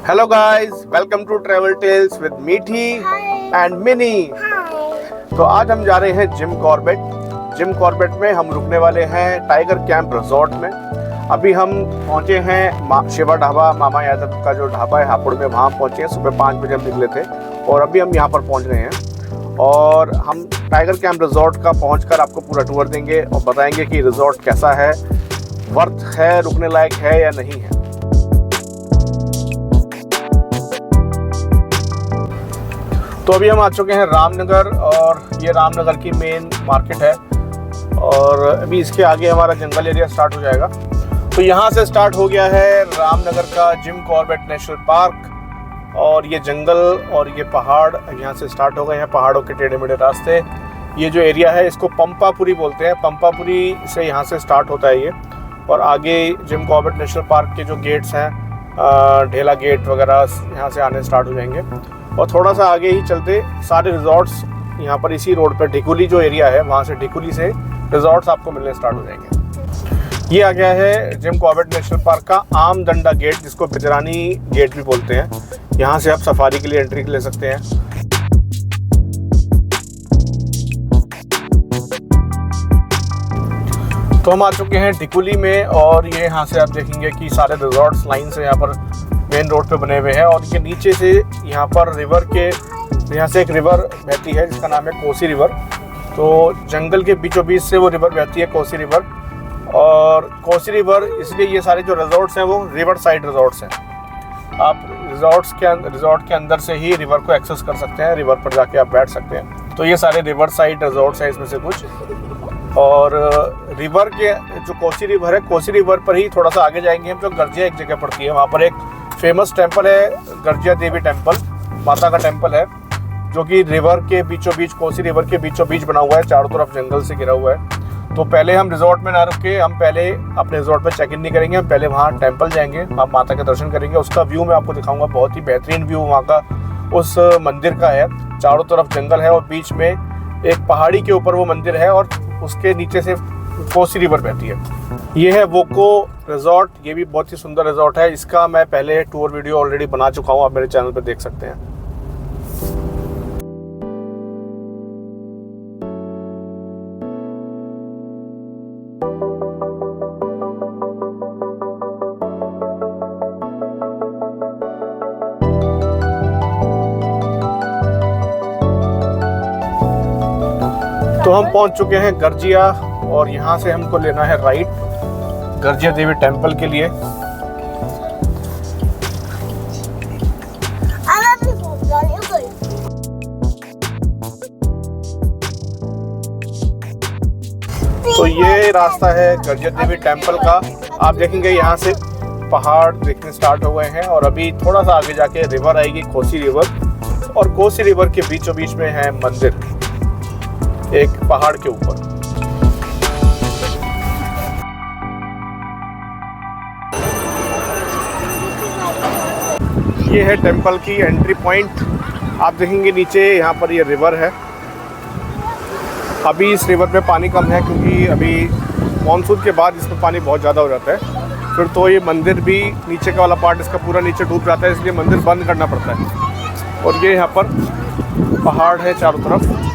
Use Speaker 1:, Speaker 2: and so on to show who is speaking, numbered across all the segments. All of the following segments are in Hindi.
Speaker 1: Hello guys, welcome to travel tales with Meethi and Mini. तो आज हम जा रहे हैं जिम कॉर्बेट में हम रुकने वाले हैं टाइगर कैंप रिजॉर्ट में। अभी हम पहुंचे हैं शिवा ढाबा, मामा यादव का जो ढाबा है हापुड़ में, वहाँ पहुंचे हैं। सुबह 5 बजे हम निकले थे और अभी हम यहाँ पर पहुंच गए हैं और हम टाइगर कैंप रिजॉर्ट का पहुंचकर आपको पूरा टूर देंगे और बताएंगे कि रिजॉर्ट कैसा है, वर्थ है, रुकने लायक है या नहीं है। तो अभी हम आ चुके हैं रामनगर और ये रामनगर की मेन मार्केट है और अभी इसके आगे हमारा जंगल एरिया स्टार्ट हो जाएगा। तो यहाँ से स्टार्ट हो गया है रामनगर का जिम कॉर्बेट नेशनल पार्क और ये जंगल और ये पहाड़ यहाँ से स्टार्ट हो गए हैं, पहाड़ों के टेढ़े मेढ़े रास्ते। ये जो एरिया है इसको पंपापुरी बोलते हैं, पंपापुरी से यहाँ से स्टार्ट होता है ये। और आगे जिम कॉर्बेट नेशनल पार्क के जो गेट्स हैं, ढेला गेट वगैरह, यहाँ से आने स्टार्ट हो जाएंगे। और थोड़ा सा आगे ही चलते सारे रिजॉर्ट्स यहाँ पर इसी रोड पर, ढिकुली जो एरिया है वहाँ से, ढिकुली से रिजॉर्ट्स आपको मिलने स्टार्ट हो जाएंगे। ये आ गया है जिम कॉर्बेट नेशनल पार्क का आम डंडा गेट, जिसको बिजरानी गेट भी बोलते हैं। यहाँ से आप सफारी के लिए एंट्री ले सकते हैं। तो हम आ चुके हैं ढिकुली में और ये यहाँ से आप देखेंगे कि सारे रिजॉर्ट्स लाइन से यहाँ पर मेन रोड पे बने हुए हैं और ये नीचे से यहाँ पर रिवर के, यहाँ से एक रिवर बहती है जिसका नाम है कोसी रिवर। तो जंगल के बीचों बीच से वो रिवर बहती है, कोसी रिवर। और कोसी रिवर, इसलिए ये सारे जो रिजॉर्ट्स हैं वो रिवर साइड रिजॉर्ट्स हैं। आप रिजॉर्ट के अंदर से ही रिवर को एक्सेस कर सकते हैं, रिवर पर जाके आप बैठ सकते हैं। तो ये सारे रिवर साइड रिजॉर्ट्स हैं इसमें से कुछ। और रिवर के जो कोसी रिवर है, कोसी रिवर पर ही थोड़ा सा आगे जाएंगे हम, जो गर्जिया एक जगह पड़ती है, वहाँ पर एक फेमस टेंपल है, गर्जिया देवी टेंपल, माता का टेंपल है, जो कि रिवर के बीचों बीच, कोसी रिवर के बीचों बीच बना हुआ है, चारों तरफ जंगल से घिरा हुआ है। तो पहले हम रिजॉर्ट में ना रुक के, हम पहले अपने रिजॉर्ट पे चेक इन नहीं करेंगे, हम पहले वहाँ टेंपल जाएंगे, हम माता के दर्शन करेंगे। उसका व्यू मैं आपको दिखाऊंगा, बहुत ही बेहतरीन व्यू वहाँ का उस मंदिर का है। चारों तरफ जंगल है और बीच में एक पहाड़ी के ऊपर वो मंदिर है और उसके नीचे से कोसी रिवर बहती है। ये है वोको रिजॉर्ट, ये भी बहुत ही सुंदर रिजॉर्ट है। इसका मैं पहले टूर वीडियो ऑलरेडी बना चुका हूँ, आप मेरे चैनल पर देख सकते हैं। तो हम पहुंच चुके हैं गर्जिया और यहाँ से हमको लेना है राइट गर्जिया देवी टेंपल के लिए। तो ये रास्ता है गर्जिया देवी टेंपल का। आप देखेंगे यहाँ से पहाड़ दिखने स्टार्ट हो गए हैं और अभी थोड़ा सा आगे जाके रिवर आएगी, कोसी रिवर, और कोसी रिवर के बीचों बीच में है मंदिर एक पहाड़ के ऊपर। ये है टेंपल की एंट्री पॉइंट। आप देखेंगे नीचे यहाँ पर ये रिवर है। अभी इस रिवर में पानी कम है क्योंकि अभी मॉनसून के बाद इसमें पानी बहुत ज़्यादा हो जाता है। फिर तो ये मंदिर भी, नीचे का वाला पार्ट इसका पूरा नीचे डूब जाता है, इसलिए मंदिर बंद करना पड़ता है। और ये यहाँ पर पहाड़ है, चारों तरफ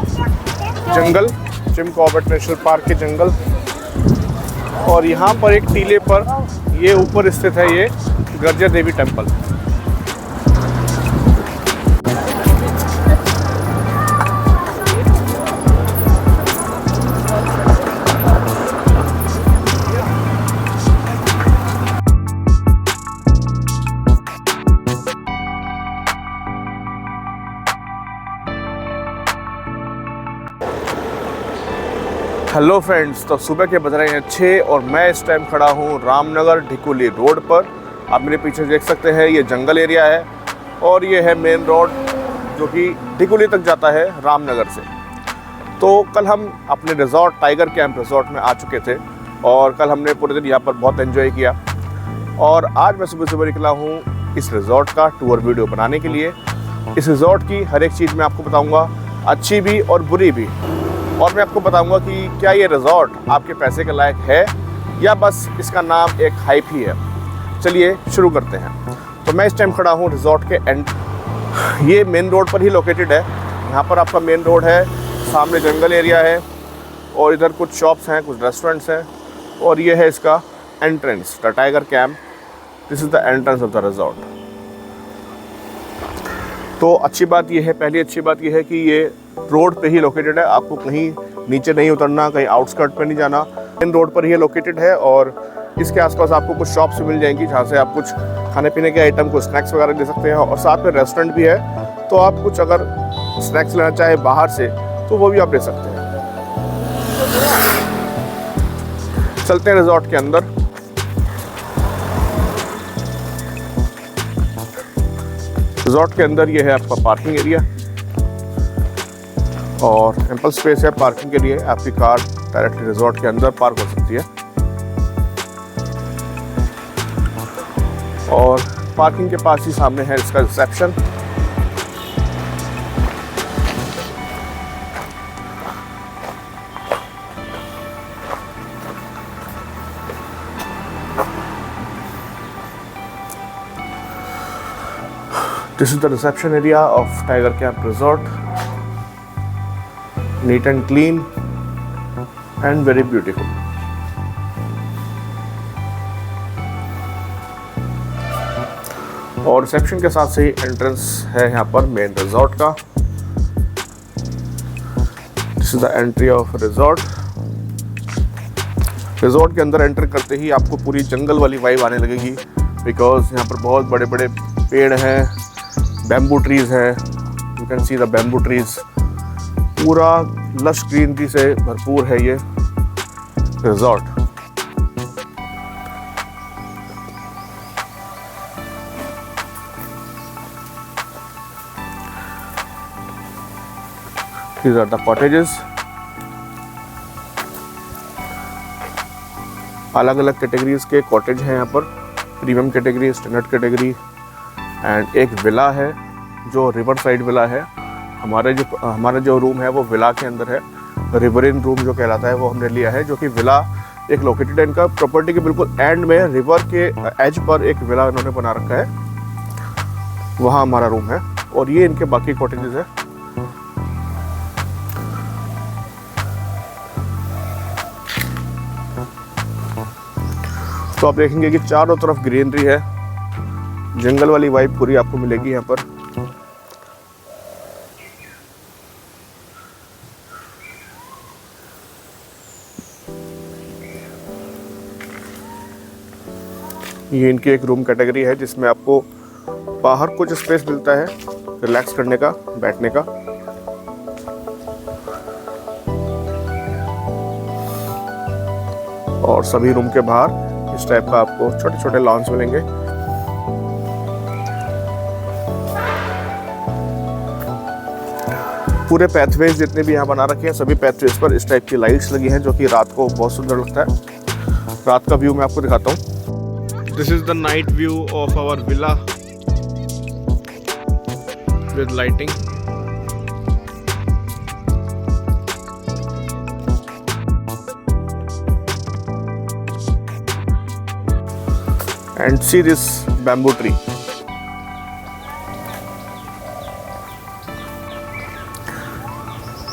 Speaker 1: जंगल, जिम कॉर्बेट नेशनल पार्क के जंगल। और यहाँ पर एक टीले पर ये ऊपर स्थित है ये गर्जिया देवी टेंपल। हेलो फ्रेंड्स, तो सुबह के बज रहे हैं 6 और मैं इस टाइम खड़ा हूँ रामनगर ढिकुली रोड पर। आप मेरे पीछे देख सकते हैं ये जंगल एरिया है और ये है मेन रोड जो कि ढिकुली तक जाता है रामनगर से। तो कल हम अपने रिजॉर्ट टाइगर कैंप रिजॉर्ट में आ चुके थे और कल हमने पूरे दिन यहाँ पर बहुत एंजॉय किया। और आज मैं सुबह सुबह निकला हूँ इस रिजॉर्ट का टूर वीडियो बनाने के लिए। इस रिजॉर्ट की हर एक चीज़ मैं आपको बताऊँगा, अच्छी भी और बुरी भी। और मैं आपको बताऊंगा कि क्या ये रिजॉर्ट आपके पैसे के लायक है या बस इसका नाम एक हाइप ही है। चलिए शुरू करते हैं। तो मैं इस टाइम खड़ा हूँ रिजॉर्ट के एंड, ये मेन रोड पर ही लोकेटेड है। यहाँ पर आपका मेन रोड है, सामने जंगल एरिया है और इधर कुछ शॉप्स हैं, कुछ रेस्टोरेंट्स हैं और ये है इसका entrance, the tiger camp. This is the entrance of the resort. तो अच्छी बात ये है, पहली अच्छी बात ये है कि ये रोड पे ही लोकेटेड है, आपको कहीं नीचे नहीं उतरना, कहीं आउटस्कर्ट पे नहीं जाना, मेन रोड पर ही लोकेटेड है। और इसके आसपास आपको कुछ शॉप्स मिल जाएंगी जहाँ से आप कुछ खाने पीने के आइटम, कुछ स्नैक्स वगैरह ले सकते हैं और साथ में रेस्टोरेंट भी है, तो आप कुछ अगर स्नैक्स लेना चाहे बाहर से तो वो भी आप ले सकते हैं। चलते हैं रिजॉर्ट के अंदर। रिजॉर्ट के अंदर ये है आपका पार्किंग एरिया और एम्पल स्पेस है पार्किंग के लिए, आपकी कार डायरेक्टली रिजॉर्ट के अंदर पार्क हो सकती है। और पार्किंग के पास ही सामने है इसका reception. This is the reception area of Tiger Camp Resort. Neat and clean and very beautiful. और रिसेप्शन के साथ से ही एंट्रेंस है यहाँ पर मेन रिजॉर्ट का। This is the entry of resort. Resort के अंदर एंटर करते ही आपको पूरी जंगल वाली वाइब आने लगेगी, बिकॉज यहाँ पर बहुत बड़े बड़े पेड़ हैं, बैम्बू ट्रीज है, you can see the bamboo trees. पूरा लश ग्रीनरी से भरपूर है ये resort. These are the cottages। अलग अलग कैटेगरीज के कॉटेज हैं यहाँ पर, premium category, standard category and एक विला है जो रिवर साइड विला है। हमारा जो रूम है वो विला के अंदर है, रिवरिन रूम जो कहलाता है वो हमने लिया है, जो कि विला एक लोकेटेड है इनका प्रॉपर्टी के बिल्कुल एंड में, रिवर के एज पर एक विला इन्होंने बना रखा है, वहाँ हमारा रूम है। और ये इनके बाकी कॉटेजेस है। तो आप देखेंगे कि चारों तरफ ग्रीनरी है, जंगल वाली वाइब पूरी आपको मिलेगी यहाँ पर। ये इनकी एक रूम कैटेगरी है जिसमें आपको बाहर कुछ स्पेस मिलता है रिलैक्स करने का, बैठने का। और सभी रूम के बाहर इस टाइप का आपको छोटे छोटे लॉन्स मिलेंगे। पूरे पैथवेज जितने भी यहाँ बना रखे हैं, सभी पैथवेज पर इस टाइप की लाइट्स लगी हैं, जो कि रात को बहुत सुंदर लगता है। रात का व्यू मैं आपको दिखाता हूँ। This is the night view of our villa with lighting. And see this bamboo tree।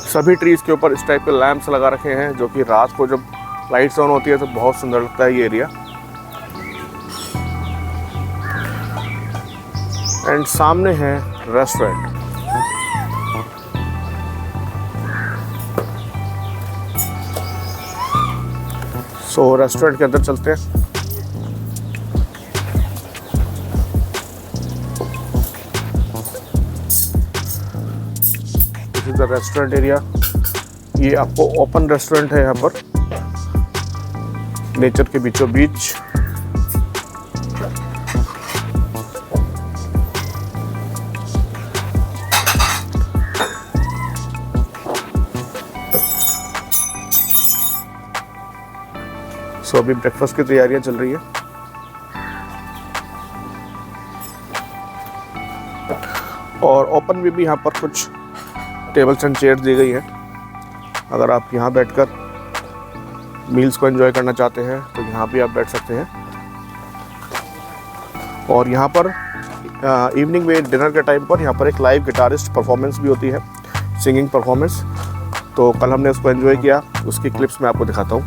Speaker 1: सभी ट्रीज के ऊपर इस टाइप के लैंप्स लगा रखे हैं, जो कि रात को जब लाइट्स ऑन होती है तो बहुत सुंदर लगता है ये एरिया। एंड सामने है रेस्टोरेंट। सो रेस्टोरेंट के अंदर चलते हैं। द रेस्टोरेंट एरिया, ये आपको ओपन रेस्टोरेंट है यहाँ पर, नेचर के बीचों बीच। सो अभी ब्रेकफास्ट की तैयारियां चल रही है। और ओपन में भी यहाँ पर कुछ टेबल्स एंड चेयर्स दी गई है। अगर आप यहाँ बैठकर मील्स को एंजॉय करना चाहते हैं तो यहाँ भी आप बैठ सकते हैं। और यहाँ पर इवनिंग में डिनर के टाइम पर यहाँ पर एक लाइव गिटारिस्ट परफॉर्मेंस भी होती है, सिंगिंग परफॉर्मेंस। तो कल हमने उसको एंजॉय किया, उसकी क्लिप्स मैं आपको दिखाता हूँ।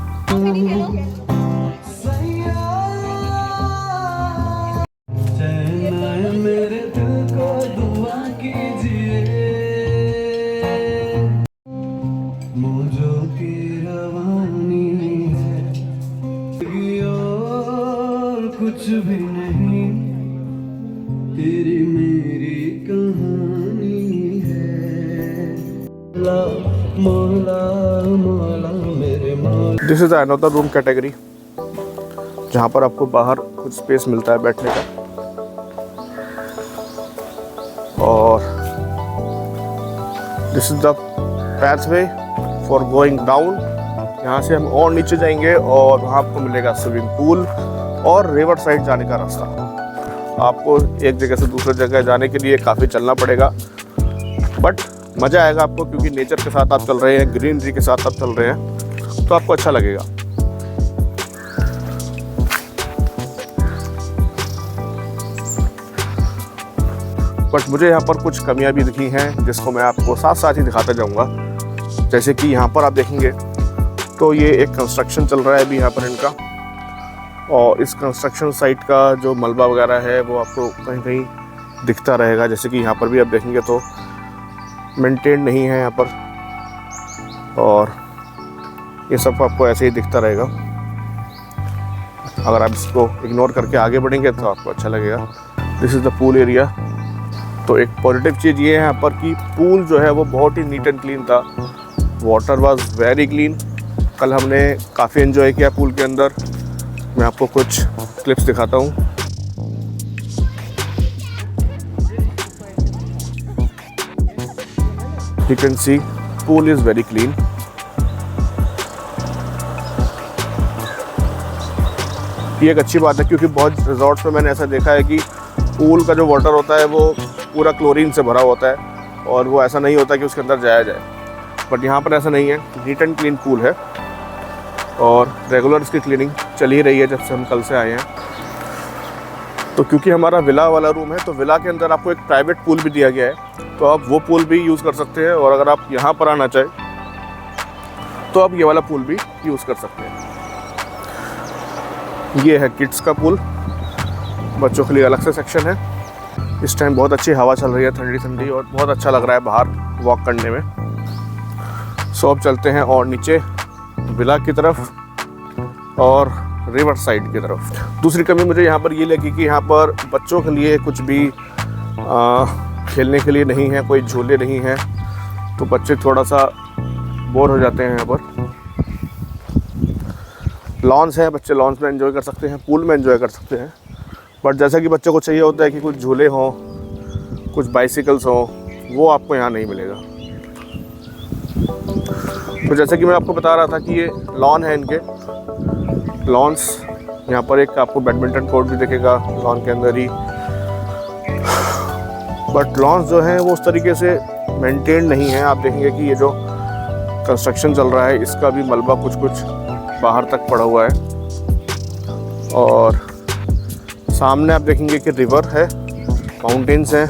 Speaker 2: कुछ भी नहीं तेरी मेरी कहानी है, मौला मौला मेरे मौला।
Speaker 1: This is another room category, जहाँ पर आपको बाहर कुछ स्पेस मिलता है बैठने का। और this is the pathway for going down. यहाँ से हम और नीचे जाएंगे और वहाँ आपको मिलेगा स्विमिंग पूल और रिवर साइड जाने का रास्ता। आपको एक जगह से दूसरी जगह जाने के लिए काफ़ी चलना पड़ेगा, बट मज़ा आएगा आपको, क्योंकि नेचर के साथ आप चल रहे हैं, ग्रीनरी के साथ आप चल रहे हैं, तो आपको अच्छा लगेगा। बट मुझे यहाँ पर कुछ कमियां भी दिखी हैं, जिसको मैं आपको साथ साथ ही दिखाता जाऊँगा। जैसे कि यहाँ पर आप देखेंगे तो ये एक कंस्ट्रक्शन चल रहा है अभी यहाँ पर इनका, और इस कंस्ट्रक्शन साइट का जो मलबा वगैरह है वो आपको कहीं कहीं दिखता रहेगा। जैसे कि यहाँ पर भी आप देखेंगे तो मेंटेन नहीं है यहाँ पर, और ये सब आपको ऐसे ही दिखता रहेगा। अगर आप इसको इग्नोर करके आगे बढ़ेंगे तो आपको अच्छा लगेगा। This is the pool area. तो एक पॉजिटिव चीज़ ये है यहाँ पर कि पूल जो है वो बहुत ही नीट एंड क्लीन था। Water was very clean. कल हमने काफ़ी एंजॉय किया पूल के अंदर। मैं आपको कुछ क्लिप्स दिखाता हूँ। You can see pool is very clean. ये एक अच्छी बात है, क्योंकि बहुत रिजॉर्ट्स में मैंने ऐसा देखा है कि पूल का जो वाटर होता है वो पूरा क्लोरीन से भरा होता है और वो ऐसा नहीं होता कि उसके अंदर जाया जाए। बट यहाँ पर ऐसा नहीं है, नीट एंड क्लीन पूल है और रेगुलर इसकी क्लीनिंग चल ही रही है जब से हम कल से आए हैं। तो क्योंकि हमारा विला वाला रूम है, तो विला के अंदर आपको एक प्राइवेट पूल भी दिया गया है, तो आप वो पूल भी यूज़ कर सकते हैं। और अगर आप यहाँ पर आना चाहें तो आप ये वाला पूल भी यूज़ कर सकते हैं। ये है किड्स का पूल, बच्चों के लिए अलग से सेक्शन है। इस टाइम बहुत अच्छी हवा चल रही है, ठंडी ठंडी, और बहुत अच्छा लग रहा है बाहर वॉक करने में। सो अब चलते हैं और नीचे विला की तरफ और रिवर साइड की तरफ। दूसरी कमी मुझे यहाँ पर ये लगी कि यहाँ पर बच्चों के लिए कुछ भी खेलने के लिए नहीं है, कोई झूले नहीं हैं, तो बच्चे थोड़ा सा बोर हो जाते हैं। यहाँ पर लॉन्स हैं, बच्चे लॉन्स में एंजॉय कर सकते हैं, पूल में एंजॉय कर सकते हैं। बट जैसा कि बच्चों को चाहिए होता है कि कुछ झूले हों, कुछ बाइसिकल्स हों, वो आपको यहाँ नहीं मिलेगा। तो जैसे कि मैं आपको बता रहा था कि ये लॉन है, इनके लॉन्स। यहाँ पर एक आपको बैडमिंटन कोर्ट भी दिखेगा लॉन के अंदर ही। बट लॉन्स जो हैं वो उस तरीके से मेंटेन नहीं है। आप देखेंगे कि ये जो कंस्ट्रक्शन चल रहा है इसका भी मलबा कुछ कुछ बाहर तक पड़ा हुआ है। और सामने आप देखेंगे कि रिवर है, माउंटेन्स हैं,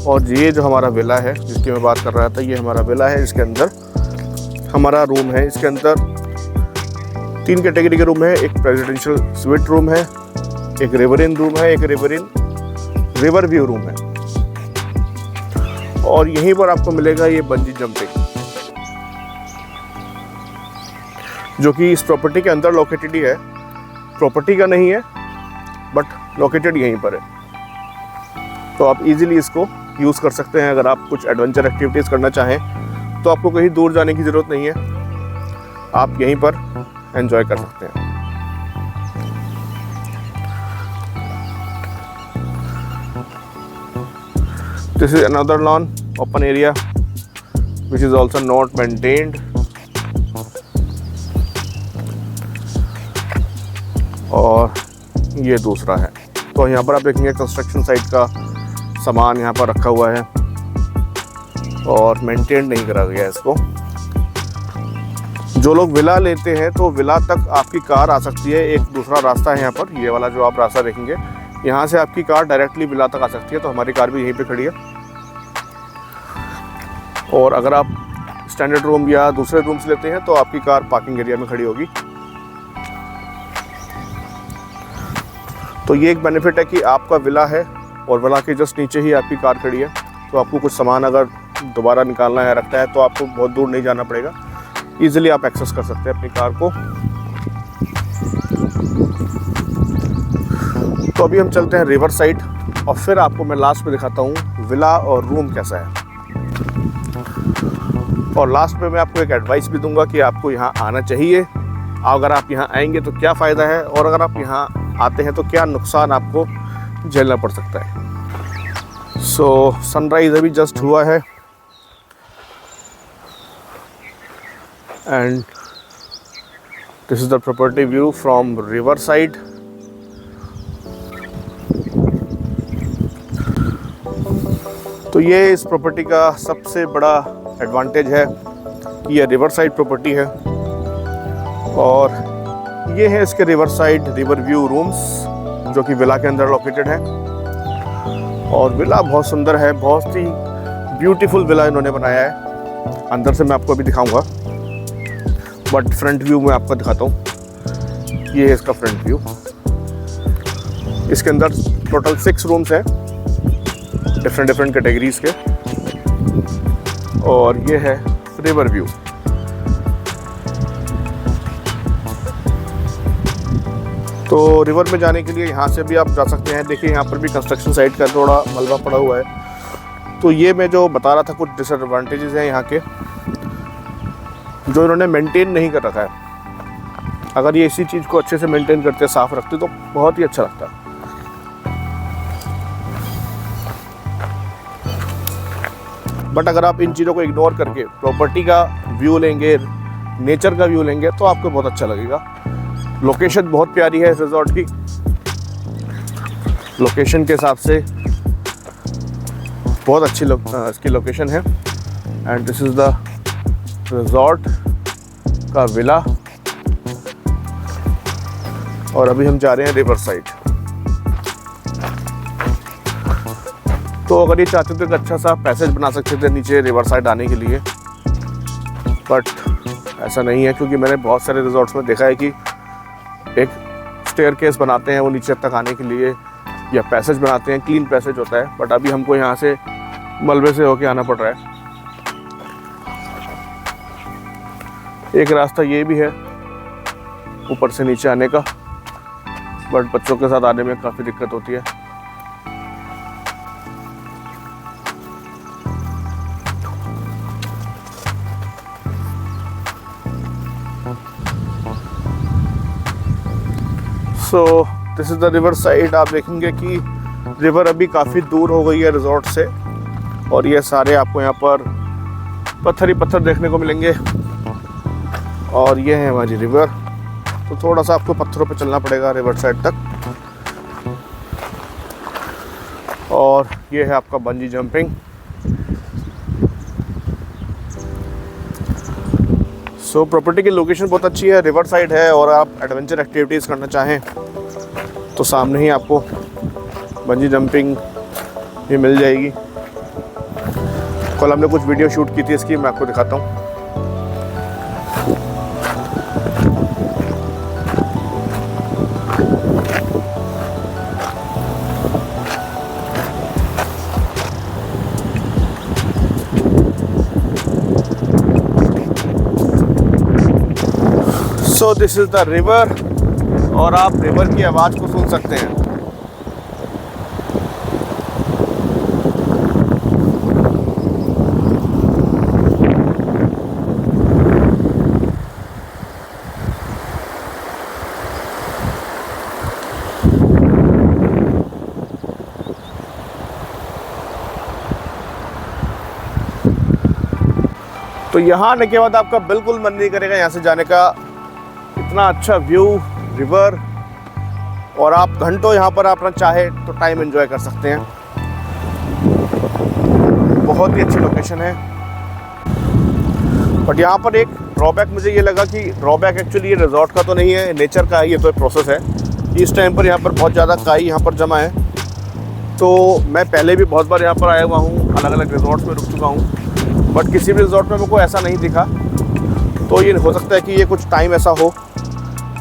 Speaker 1: और ये जो हमारा विला है जिसकी मैं बात कर रहा था, ये हमारा विला है। इसके अंदर हमारा रूम है। इसके अंदर 3 कैटेगरी के रूम है। एक प्रेसिडेंशियल स्वीट रूम है, एक रिवरिन रूम है, एक रिवर व्यू रूम है। और यहीं पर आपको मिलेगा ये बंजी जंपिंग, जो कि इस प्रॉपर्टी के अंदर लोकेटेड ही है। प्रॉपर्टी का नहीं है बट लोकेटेड यहीं पर है। तो आप इजीली इसको यूज़ कर सकते हैं। अगर आप कुछ एडवेंचर एक्टिविटीज़ करना चाहें तो आपको कहीं दूर जाने की ज़रूरत नहीं है, आप यहीं पर एंजॉय कर सकते हैं। This is another lawn, open area, which is also not maintained. और ये दूसरा है। तो यहाँ पर आप देखेंगे कंस्ट्रक्शन साइट का सामान यहाँ पर रखा हुआ है और मेंटेन नहीं करा गया इसको। जो लोग विला लेते हैं तो विला तक आपकी कार आ सकती है। एक दूसरा रास्ता है यहाँ पर, ये वाला जो आप रास्ता देखेंगे, यहाँ से आपकी कार डायरेक्टली विला तक आ सकती है। तो हमारी कार भी यहीं पे खड़ी है। और अगर आप स्टैंडर्ड रूम या दूसरे रूम्स लेते हैं तो आपकी कार पार्किंग एरिया में खड़ी होगी। तो ये एक बेनिफिट है कि आपका विला है और विला के जस्ट नीचे ही आपकी कार खड़ी है। तो आपको कुछ सामान अगर दोबारा निकालना है, रखना है, तो आपको बहुत दूर नहीं जाना पड़ेगा। ईजिली आप एक्सेस कर सकते हैं अपनी कार को। तो अभी हम चलते हैं रिवर साइड और फिर आपको मैं लास्ट में दिखाता हूँ विला और रूम कैसा है। और लास्ट में मैं आपको एक एडवाइस भी दूंगा कि आपको यहाँ आना चाहिए। अगर आप यहाँ आएंगे तो क्या फ़ायदा है, और अगर आप यहाँ आते हैं तो क्या नुकसान आपको झेलना पड़ सकता है। सो सनराइज़ अभी जस्ट हुआ है and this is the property view from river side. तो ये इस प्रॉपर्टी का सबसे बड़ा एडवांटेज है कि यह रिवर साइड प्रॉपर्टी है और ये है इसके river side river view rooms जो कि विला के अंदर लोकेटेड है। और विला बहुत सुंदर है, बहुत ही ब्यूटीफुल विला इन्होंने बनाया है। अंदर से मैं आपको अभी दिखाऊंगा, बट फ्रंट व्यू में आपको दिखाता हूँ। ये है इसका फ्रंट व्यू। इसके अंदर टोटल 6 रूम्स हैं डिफरेंट कैटेगरीज के। और ये है रिवर व्यू। तो रिवर में जाने के लिए यहाँ से भी आप जा सकते हैं। देखिए यहाँ पर भी कंस्ट्रक्शन साइट का थोड़ा मलबा पड़ा हुआ है। तो ये मैं जो बता रहा था कुछ डिसएडवांटेजेस हैं यहाँ के जो इन्होंने मेंटेन नहीं कर रखा है। अगर ये इसी चीज़ को अच्छे से मेंटेन करते, साफ रखते तो बहुत ही अच्छा लगता। बट अगर आप इन चीज़ों को इग्नोर करके प्रॉपर्टी का व्यू लेंगे, नेचर का व्यू लेंगे तो आपको बहुत अच्छा लगेगा। लोकेशन बहुत प्यारी है इस रिजॉर्ट की। लोकेशन के हिसाब से बहुत अच्छी इसकी लोकेशन है। And this is the resort का विला। और अभी हम जा रहे हैं रिवर साइड। तो अगर ये चाहते थे तो अच्छा सा पैसेज बना सकते थे नीचे रिवर साइड आने के लिए, बट ऐसा नहीं है क्योंकि मैंने बहुत सारे रिजॉर्ट्स में देखा है कि एक स्टेयरकेस बनाते हैं वो नीचे तक आने के लिए, या पैसेज बनाते हैं, क्लीन पैसेज होता है। बट अभी हमको यहाँ से मलबे से होके आना पड़ रहा है। एक रास्ता ये भी है ऊपर से नीचे आने का, बट बच्चों के साथ आने में काफ़ी दिक्कत होती है। So this is the river side. आप देखेंगे कि रिवर अभी काफ़ी दूर हो गई है रिजॉर्ट से और ये सारे आपको यहाँ पर पत्थर ही पत्थर देखने को मिलेंगे। और ये है हमारी रिवर। तो थोड़ा सा आपको पत्थरों पे चलना पड़ेगा रिवर साइड तक। और ये है आपका बंजी जंपिंग। सो प्रॉपर्टी की लोकेशन बहुत अच्छी है, रिवर साइड है, और आप एडवेंचर एक्टिविटीज़ करना चाहें तो सामने ही आपको बंजी जंपिंग भी मिल जाएगी। कल हमने कुछ वीडियो शूट की थी इसकी, मैं आपको दिखाता हूँ। So this is the river और आप रिवर की आवाज़ को सुन सकते हैं। तो यहाँ आने के बाद आपका बिल्कुल मन नहीं करेगा यहाँ से जाने का। इतना अच्छा व्यू, रिवर, और आप घंटों यहाँ पर अपना चाहे तो टाइम एंजॉय कर सकते हैं। बहुत ही अच्छी लोकेशन है। बट यहाँ पर एक ड्रॉबैक मुझे ये लगा कि ड्रॉबैक एक्चुअली ये रिजॉर्ट का तो नहीं है, नेचर का है। ये तो प्रोसेस है। इस टाइम पर यहाँ पर बहुत ज़्यादा काई यहाँ पर जमा है तो मैं पहले भी बहुत बार यहाँ पर आया हुआ हूँ, अलग अलग रिजॉर्ट्स में रुक चुका हूँ, बट किसी भी रिजॉर्ट में मेरे को ऐसा नहीं दिखा। तो ये हो सकता है कि ये कुछ टाइम ऐसा हो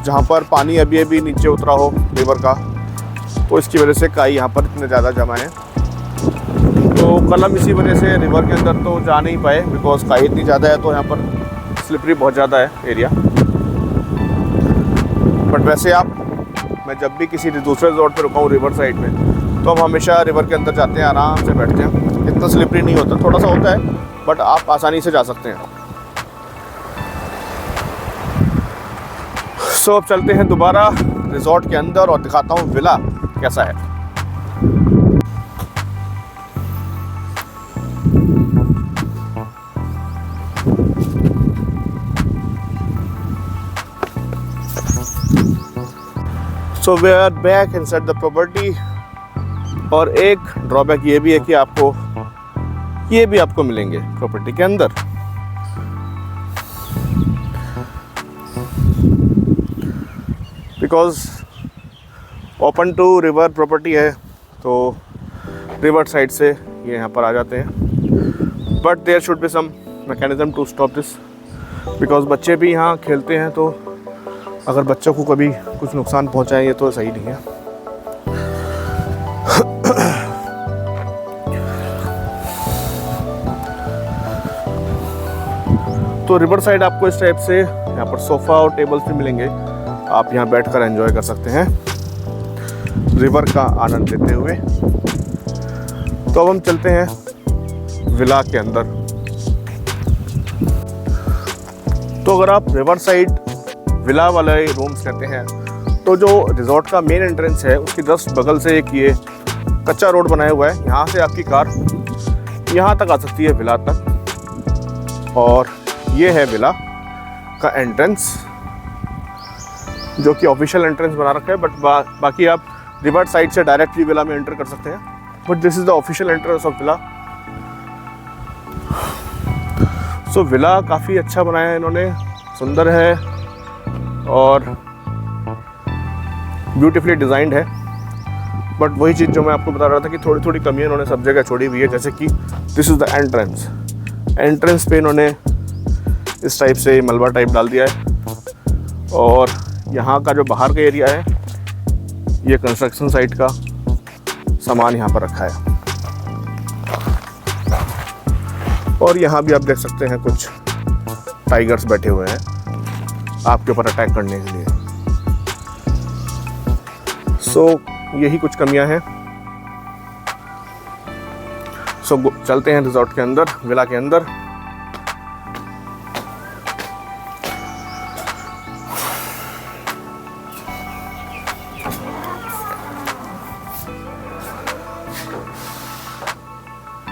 Speaker 1: जहाँ पर पानी अभी अभी नीचे उतरा हो रिवर का, तो इसकी वजह से काई यहाँ पर इतने ज़्यादा जमा है। तो कल हम इसी वजह से रिवर के अंदर तो जा नहीं पाए, बिकॉज काई इतनी ज़्यादा है, तो यहाँ पर स्लिपरी बहुत ज़्यादा है एरिया। बट वैसे मैं जब भी किसी दूसरे रिजॉर्ट पर रुका हूँ रिवर साइड में, तो हम हमेशा रिवर के अंदर जाते हैं, आराम से बैठते हैं। इतना स्लिपरी नहीं होता, थोड़ा सा होता है, बट आप आसानी से जा सकते हैं। सो अब चलते हैं दोबारा रिजॉर्ट के अंदर और दिखाता हूँ विला कैसा है। So we are back inside the property. और एक ड्रॉबैक ये भी है कि ये भी आपको मिलेंगे प्रॉपर्टी के अंदर। Because open to river property है, तो रिवर साइड से ये यहाँ पर आ जाते हैं। But there should be some mechanism to stop this, because बच्चे भी यहाँ खेलते हैं, तो अगर बच्चों को कभी कुछ नुकसान पहुँचाएं ये तो सही नहीं है। तो रिवर साइड आपको इस टाइप से यहाँ पर सोफ़ा और टेबल्स भी मिलेंगे, आप यहाँ बैठकर एंजॉय कर सकते हैं रिवर का आनंद लेते हुए। तो अब हम चलते हैं विला के अंदर। तो अगर आप रिवर साइड विला वाले रूम्स कहते हैं, तो जो रिजॉर्ट का मेन एंट्रेंस है उसकी जस्ट बगल से एक ये कच्चा रोड बनाया हुआ है। यहाँ से आपकी कार यहाँ तक आ सकती है विला तक, और ये है विला का एंट्रेंस, जो कि ऑफिशियल एंट्रेंस बना रखा है। बट बाकी आप रिवर साइड से डायरेक्टली विला में एंटर कर सकते हैं, but this is the official entrance of villa. So villa काफ़ी अच्छा बनाया है इन्होंने, सुंदर है और ब्यूटीफुली डिज़ाइंड है। बट वही चीज़ जो मैं आपको बता रहा था कि थोड़ी थोड़ी कमियाँ इन्होंने सब जगह छोड़ी हुई है, जैसे कि दिस इज़ द एंट्रेंस पे इन्होंने इस टाइप से मलबा टाइप डाल दिया है, और यहाँ का जो बाहर का एरिया है ये कंस्ट्रक्शन साइट का सामान यहाँ पर रखा है। और यहाँ भी आप देख सकते हैं कुछ टाइगर्स बैठे हुए हैं आपके ऊपर अटैक करने के लिए। सो यही कुछ कमियां हैं। सो चलते हैं रिजॉर्ट के अंदर, विला के अंदर।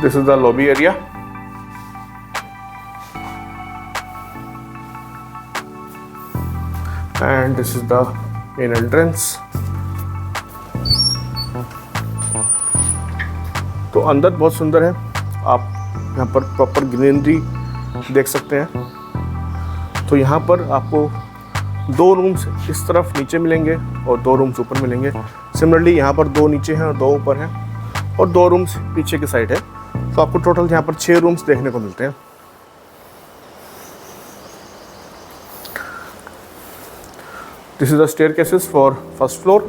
Speaker 1: This is the lobby area. And this is the main entrance. तो अंदर बहुत सुंदर है, आप यहाँ पर प्रॉपर ग्रीनरी देख सकते हैं। तो यहाँ पर आपको 2 रूम्स इस तरफ नीचे मिलेंगे और 2 रूम्स ऊपर मिलेंगे। सिमिलरली यहाँ पर 2 नीचे हैं और 2 ऊपर हैं, और 2 रूम्स पीछे की साइड है। तो आपको टोटल यहाँ पर 6 रूम्स देखने को मिलते हैं। This is the staircases for first floor.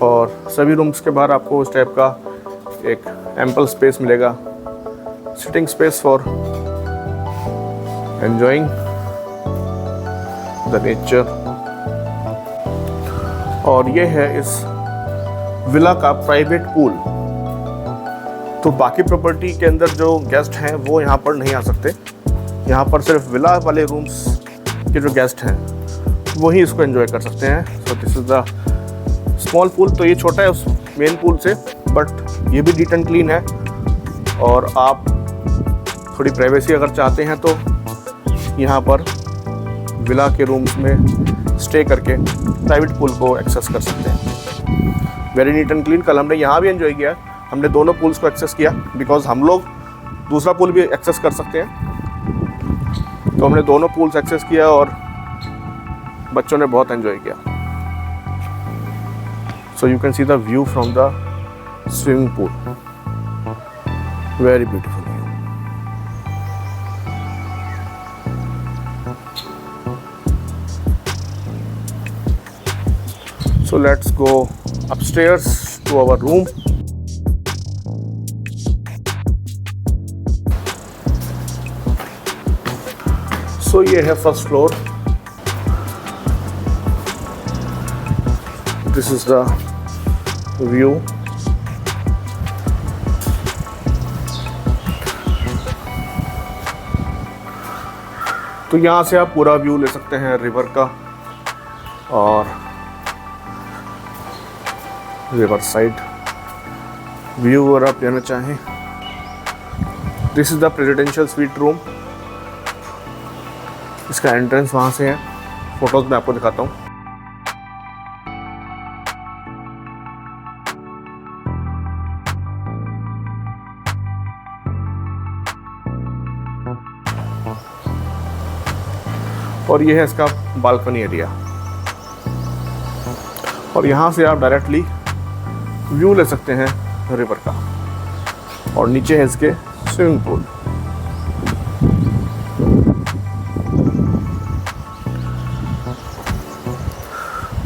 Speaker 1: और सभी रूम्स के बाहर आपको इस टाइप का एक एम्पल स्पेस मिलेगा, sitting space for enjoying the nature. और ये है इस विला का प्राइवेट पूल। तो बाकी प्रॉपर्टी के अंदर जो गेस्ट हैं वो यहाँ पर नहीं आ सकते, यहाँ पर सिर्फ विला वाले रूम्स के जो गेस्ट हैं वही इसको एंजॉय कर सकते हैं। So this is the small pool. तो ये छोटा है उस मेन पूल से, बट ये भी नीट एंड क्लीन है, और आप थोड़ी प्राइवेसी अगर चाहते हैं तो यहाँ पर विला के रूम्स में स्टे करके प्राइवेट पूल को एक्सेस कर सकते हैं। Very neat and clean. कल हमने यहाँ भी एंजॉय किया, हमने दोनों पूल्स को एक्सेस किया, बिकॉज हम लोग दूसरा पूल भी एक्सेस कर सकते हैं। तो हमने दोनों पूल्स एक्सेस किया और बच्चों ने बहुत एंजॉय किया। So you can see the view from the swimming pool. Very beautiful view. So let's go upstairs to our room. So ये है first floor. This is the view. तो यहाँ से आप पूरा व्यू ले सकते हैं रिवर का और रिवर साइड व्यू अगर आप लेना चाहें. This is the presidential suite room. इसका एंट्रेंस वहाँ से है. फोटोज में आपको दिखाता हूँ. और ये है इसका बालकनी एरिया. और यहाँ से आप डायरेक्टली व्यू ले सकते हैं रिवर का. और नीचे है इसके स्विमिंग पूल.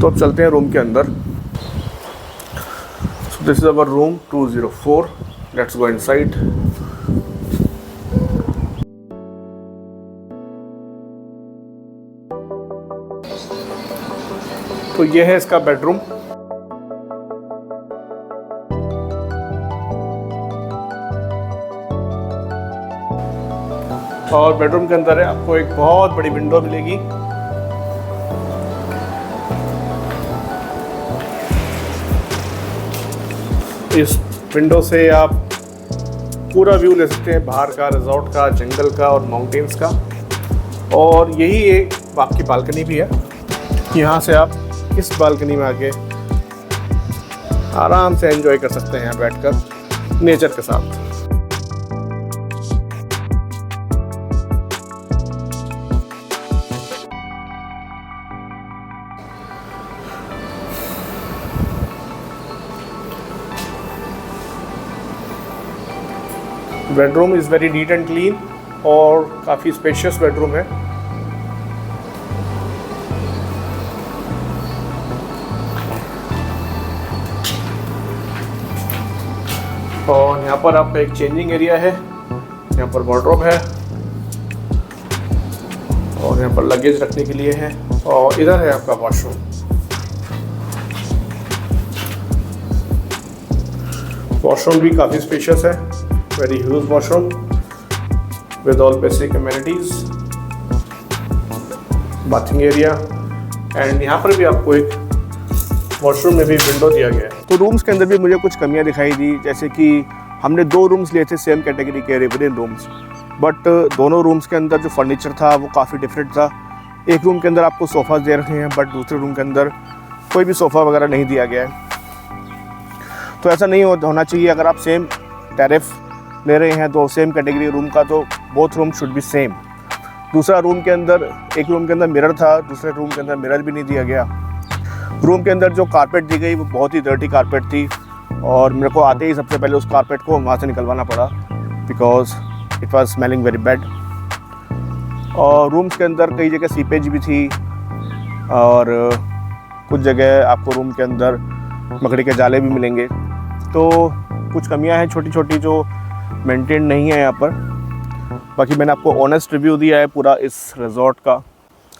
Speaker 1: तो अब चलते हैं रूम के अंदर. So this is our room 204. Let's go inside. तो ये है इसका बेडरूम. और बेडरूम के अंदर है आपको एक बहुत बड़ी विंडो मिलेगी. इस विंडो से आप पूरा व्यू ले सकते हैं बाहर का, रिजॉर्ट का, जंगल का और माउंटेन्स का. और यही एक आपकी बालकनी भी है. यहाँ से आप इस बालकनी में आके आराम से एंजॉय कर सकते हैं बैठकर नेचर के साथ. Bedroom is very neat and clean और काफ़ी स्पेशियस बेडरूम है. और यहाँ पर आपका एक चेंजिंग एरिया है. यहाँ पर वार्डरोब है और यहाँ पर लगेज रखने के लिए है. और इधर है आपका वॉशरूम. वॉशरूम भी काफ़ी स्पेशियस है. Very huge washroom with all basic amenities. Bathing area. And यहाँ पर भी आपको एक वॉशरूम में भी विंडो दिया गया है. तो रूम्स के अंदर भी मुझे कुछ कमियां दिखाई दी. जैसे कि हमने 2 रूम्स लिए थे सेम कैटेगरी के रिवरियन रूम्स. बट दोनों रूम्स के अंदर जो फर्नीचर था वो काफ़ी डिफरेंट था. एक रूम के अंदर आपको सोफ़ा दे रखे हैं बट दूसरे रूम के अंदर कोई भी सोफ़ा वगैरह नहीं दिया गया है. तो ऐसा नहीं होना चाहिए. अगर आप सेम टैरिफ ले रहे हैं तो सेम कैटेगरी रूम का तो both room should be same. दूसरा रूम के अंदर एक रूम के अंदर मिरर था, दूसरे रूम के अंदर मिरर भी नहीं दिया गया. रूम के अंदर जो कारपेट दी गई वो बहुत ही डर्टी कारपेट थी और मेरे को आते ही सबसे पहले उस कारपेट को वहाँ से निकलवाना पड़ा because it was smelling very bad. और रूम्स के अंदर कई जगह सीपेज भी थी और कुछ जगह आपको रूम के अंदर मकड़ी के जाले भी मिलेंगे. तो कुछ कमियां हैं छोटी छोटी जो मेंटेन नहीं है यहाँ पर. बाकी मैंने आपको ऑनेस्ट रिव्यू दिया है पूरा इस रिजॉर्ट का.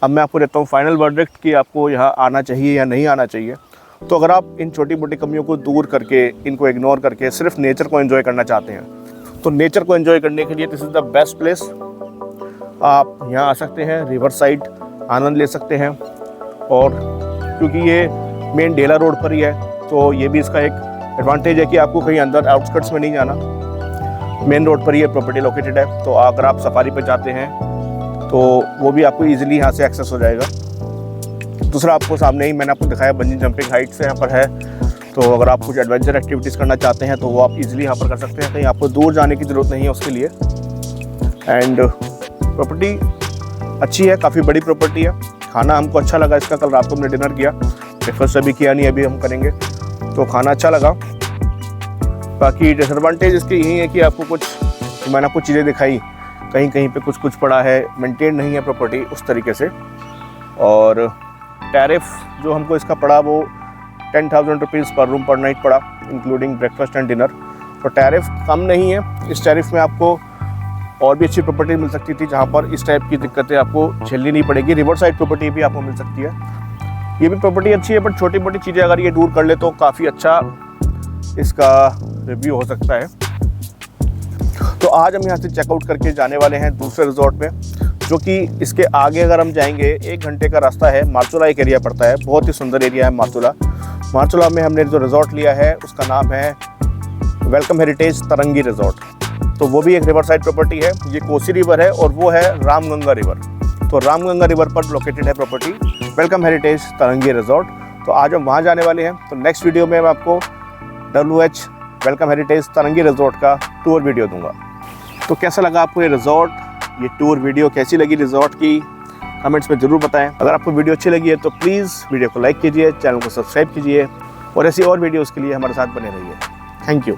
Speaker 1: अब मैं आपको देता हूँ फाइनल वर्डिक्ट कि आपको यहाँ आना चाहिए या नहीं आना चाहिए. तो अगर आप इन छोटी मोटी कमियों को दूर करके, इनको इग्नोर करके सिर्फ नेचर को एंजॉय करना चाहते हैं तो नेचर को एंजॉय करने के लिए this is the best place. आप यहाँ आ सकते हैं, रिवर साइड आनंद ले सकते हैं. और क्योंकि ये मेन डेला रोड पर ही है तो ये भी इसका एक एडवांटेज है कि आपको कहीं अंदर आउटस्कर्ट्स में नहीं जाना. मेन रोड पर ही ये प्रॉपर्टी लोकेटेड है. तो अगर आप सफारी पर जाते हैं तो वो भी आपको इजीली यहाँ से एक्सेस हो जाएगा. दूसरा आपको सामने ही मैंने आपको दिखाया बंजी जंपिंग हाइट्स यहाँ पर है. तो अगर आप कुछ एडवेंचर एक्टिविटीज़ करना चाहते हैं तो वो आप इजीली यहाँ पर कर सकते हैं. कहीं आपको दूर जाने की ज़रूरत नहीं है उसके लिए. एंड प्रॉपर्टी अच्छी है, काफ़ी बड़ी प्रॉपर्टी है. खाना हमको अच्छा लगा इसका. कल रात को हमने डिनर किया, ब्रेकफास्ट अभी किया नहीं, अभी हम करेंगे. तो खाना अच्छा लगा। बाकी डिसएडवांटेज इसके यही है कि आपको कुछ, मैंने कुछ चीज़ें दिखाई, कहीं कहीं पे कुछ कुछ पड़ा है, मेंटेन नहीं है प्रॉपर्टी उस तरीके से। और टैरिफ जो हमको इसका पड़ा वो 10,000 रुपीज़ पर रूम पर नाइट पड़ा, इंक्लूडिंग ब्रेकफास्ट एंड डिनर। तो टैरिफ कम नहीं है। इस टैरिफ में आपको और भी अच्छी प्रॉपर्टी मिल सकती थी जहाँ पर इस टाइप की दिक्कतें आपको झेलनी नहीं पड़ेगी। रिवर साइड प्रॉपर्टी भी आपको मिल सकती है। ये भी प्रॉपर्टी अच्छी है, बट छोटी मोटी चीज़ें अगर ये दूर कर ले तो काफ़ी अच्छा इसका रिव्यू हो सकता है। तो आज हम यहाँ से चेकआउट करके जाने वाले हैं दूसरे रिजॉर्ट में, जो कि इसके आगे अगर हम जाएंगे 1 घंटे का रास्ता है। मार्चुला एक एरिया पड़ता है, बहुत ही सुंदर एरिया है मार्चुला। मार्चुला में हमने जो रिजॉर्ट लिया है उसका नाम है वेलकम हेरिटेज तरंगी रिजॉर्ट। तो वो भी एक रिवर साइड प्रॉपर्टी है। ये कोसी रिवर है और वो है रामगंगा रिवर। तो रामगंगा रिवर पर लोकेटेड है प्रॉपर्टी वेलकम हेरिटेज तरंगी रिजॉर्ट। तो आज हम वहाँ जाने वाले हैं। तो नेक्स्ट वीडियो में मैं आपको WH वेलकम हेरिटेज तरंगी रिजॉर्ट का टूर वीडियो दूंगा। तो कैसा लगा आपको ये रिजॉर्ट, ये टूर वीडियो कैसी लगी रिजॉर्ट की, कमेंट्स में ज़रूर बताएं। अगर आपको वीडियो अच्छी लगी है तो प्लीज़ वीडियो को लाइक कीजिए, चैनल को सब्सक्राइब कीजिए और ऐसी और वीडियोज़ के लिए हमारे साथ बने रहिए। Thank you.